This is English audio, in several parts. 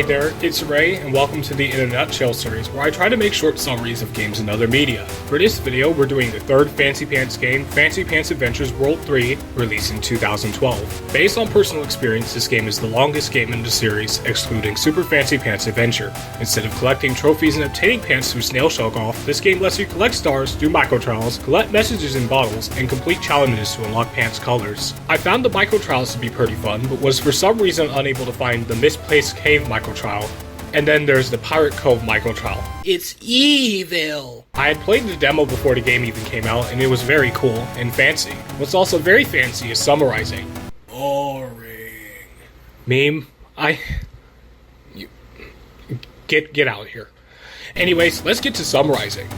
Hey there, it's Ray, and welcome to the In a Nutshell series, where I try to make short summaries of games and other media. For this video, we're doing the third Fancy Pants game, Fancy Pants Adventures World 3, released in 2012. Based on personal experience, this game is the longest game in the series, excluding Super Fancy Pants Adventure. Instead of collecting trophies and obtaining pants through snail shell golf, this game lets you collect stars, do micro trials, collect messages in bottles, and complete challenges to unlock pants colors. I found the micro trials to be pretty fun, but was for some reason unable to find the misplaced cave micro trial. And then there's the Pirate Cove micro trial. It's evil! I had played the demo before the game even came out, and it was very cool and fancy. What's also very fancy is summarizing. Boring. Meme, Get out of here. Anyways, let's get to summarizing.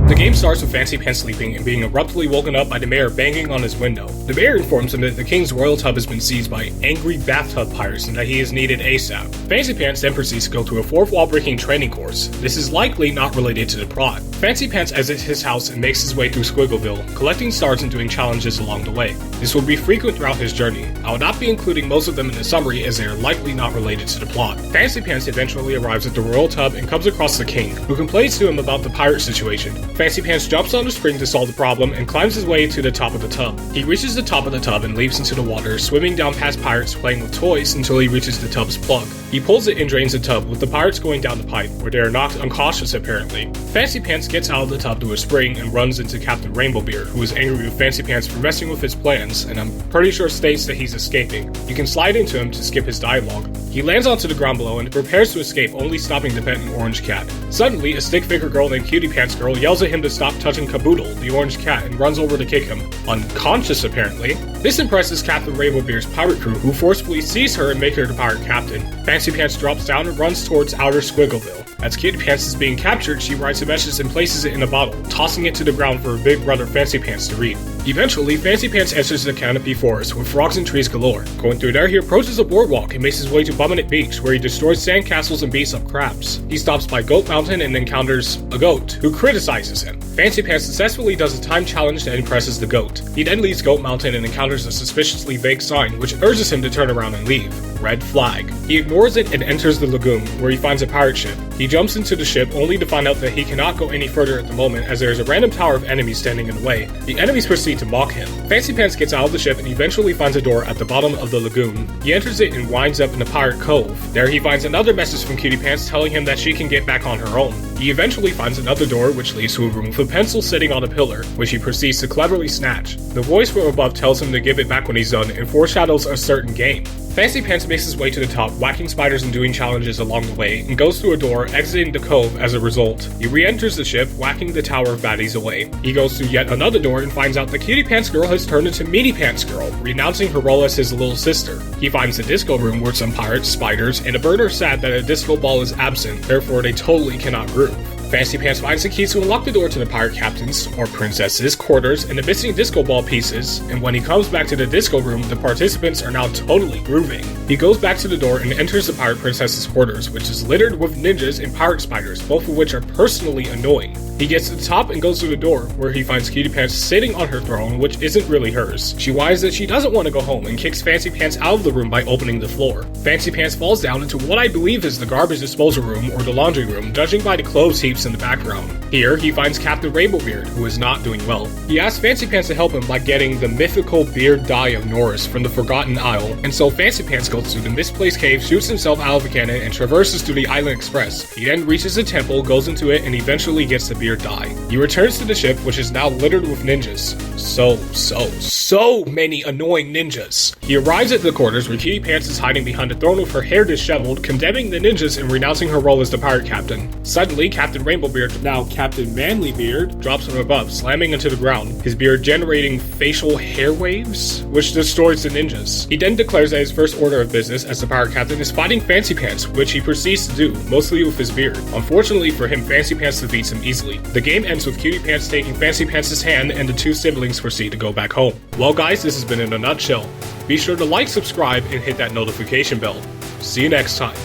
The game starts with Fancy Pants sleeping and being abruptly woken up by the mayor banging on his window. The mayor informs him that the king's royal tub has been seized by angry bathtub pirates and that he is needed ASAP. Fancy Pants then proceeds to go through a fourth wall breaking training course. This is likely not related to the plot. Fancy Pants exits his house and makes his way through Squiggleville, collecting stars and doing challenges along the way. This will be frequent throughout his journey. I will not be including most of them in the summary as they are likely not related to the plot. Fancy Pants eventually arrives at the royal tub and comes across the king, who complains to him about the pirate situation. Fancy Pants jumps on the spring to solve the problem and climbs his way to the top of the tub. He reaches the top of the tub and leaps into the water, swimming down past pirates playing with toys until he reaches the tub's plug. He pulls it and drains the tub, with the pirates going down the pipe, where they are knocked unconscious apparently. Fancy Pants gets out of the tub to a spring and runs into Captain Rainbowbeard, who is angry with Fancy Pants for messing with his plans, and I'm pretty sure states that he's escaping. You can slide into him to skip his dialogue. He lands onto the ground below and prepares to escape, only stopping to pet an orange cat. Suddenly, a stick figure girl named Cutie Pants Girl yells at him to stop touching Caboodle, the orange cat, and runs over to kick him. Unconscious, apparently. This impresses Captain Rainbowbeard's pirate crew, who forcefully seize her and make her the pirate captain. Fancy Pants drops down and runs towards outer Squiggleville. As Cutie Pants is being captured, she writes a message and places it in a bottle, tossing it to the ground for her big brother Fancy Pants to read. Eventually, Fancy Pants enters the canopy forest with frogs and trees galore. Going through there, he approaches a boardwalk and makes his way to Bumminett Beach, where he destroys sandcastles and beats up crabs. He stops by Goat Mountain and encounters a goat, who criticizes him. Fancy Pants successfully does a time challenge that impresses the goat. He then leaves Goat Mountain and encounters a suspiciously vague sign, which urges him to turn around and leave. Red flag. He ignores it and enters the lagoon, where he finds a pirate ship. He jumps into the ship only to find out that he cannot go any further at the moment as there is a random tower of enemies standing in the way. The enemies proceed to mock him. Fancy Pants gets out of the ship and eventually finds a door at the bottom of the lagoon. He enters it and winds up in the Pirate Cove. There he finds another message from Cutie Pants telling him that she can get back on her own. He eventually finds another door which leads to a room with a pencil sitting on a pillar, which he proceeds to cleverly snatch. The voice from above tells him to give it back when he's done and foreshadows a certain game. Fancy Pants makes his way to the top, whacking spiders and doing challenges along the way, and goes through a door, exiting the cove as a result. He re-enters the ship, whacking the tower of baddies away. He goes through yet another door and finds out the Cutie Pants Girl has turned into Meaty Pants Girl, renouncing her role as his little sister. He finds the disco room where some pirates, spiders, and a bird are sad that a disco ball is absent, therefore they totally cannot groove. Fancy Pants finds the keys to unlock the door to the pirate captain's, or princess's, quarters and the missing disco ball pieces, and when he comes back to the disco room, the participants are now totally grooving. He goes back to the door and enters the pirate princess's quarters, which is littered with ninjas and pirate spiders, both of which are personally annoying. He gets to the top and goes through the door, where he finds Cutie Pants sitting on her throne, which isn't really hers. She whines that she doesn't want to go home and kicks Fancy Pants out of the room by opening the floor. Fancy Pants falls down into what I believe is the garbage disposal room or the laundry room, judging by the clothes heaps in the background. Here, he finds Captain Rainbowbeard, who is not doing well. He asks Fancy Pants to help him by getting the mythical beard dye of Norris from the Forgotten Isle, and so Fancy Pants goes through the misplaced cave, shoots himself out of a cannon, and traverses through the Island Express. He then reaches a temple, goes into it, and eventually gets the beard dye. He returns to the ship, which is now littered with ninjas. So many annoying ninjas. He arrives at the quarters where Cutie Pants is hiding behind a throne with her hair disheveled, condemning the ninjas and renouncing her role as the pirate captain. Suddenly, Captain Rainbowbeard, now Captain Manlybeard, drops from above, slamming into the ground, his beard generating facial hair waves, which destroys the ninjas. He then declares that his first order of business as the pirate captain is fighting Fancy Pants, which he proceeds to do, mostly with his beard. Unfortunately for him, Fancy Pants defeats him easily. The game ends with Cutie Pants taking Fancy Pants' hand, and the two siblings proceed to go back home. Well guys, this has been In a Nutshell. Be sure to like, subscribe, and hit that notification bell. See you next time.